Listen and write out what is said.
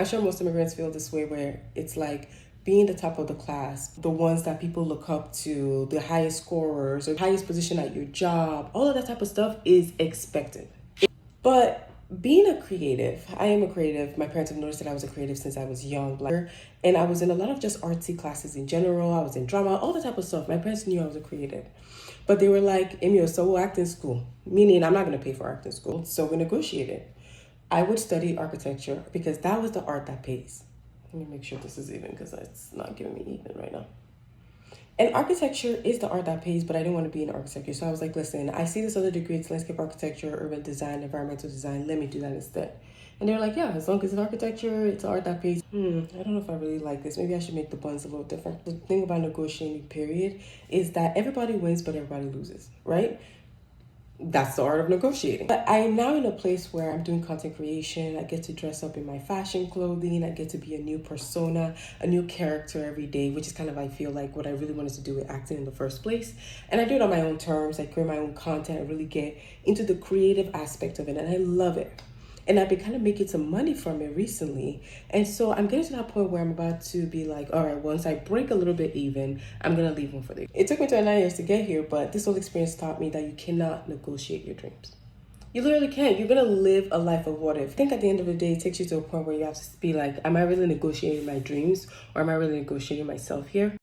I'm sure most immigrants feel this way, where it's like being the top of the class, the ones that people look up to, the highest scorers or highest position at your job, all of that type of stuff is expected. But being a creative, I am a creative. My parents have noticed that I was a creative since I was young. And I was in a lot of just artsy classes in general. I was in drama, all the type of stuff. My parents knew I was a creative. But they were like, Emil, so we'll act in school. Meaning I'm not going to pay for art in school. So we negotiated. I would study architecture because that was the art that pays. Let me make sure this is even because it's not giving me even right now. And architecture is the art that pays, but I didn't want to be in architecture. So I was like, listen, I see this other degree. It's landscape architecture, urban design, environmental design. Let me do that instead. And they were like, yeah, as long as it's architecture, it's art that pays. I don't know if I really like this. Maybe I should make the buns a little different. The thing about negotiating, period, is that everybody wins, but everybody loses, right? That's the art of negotiating. But I am now in a place where I'm doing content creation. I get to dress up in my fashion clothing. I get to be a new persona, a new character every day, which is kind of, I feel like, what I really wanted to do with acting in the first place. And I do it on my own terms. I create my own content. I really get into the creative aspect of it, and I love it. And I've been kind of making some money from it recently. And so I'm getting to that point where I'm about to be like, all right, once I break a little bit even, I'm going to leave one for the... It took me 29 years to get here, but this whole experience taught me that you cannot negotiate your dreams. You literally can't. You're going to live a life of what if. I think at the end of the day, it takes you to a point where you have to be like, am I really negotiating my dreams, or am I really negotiating myself here?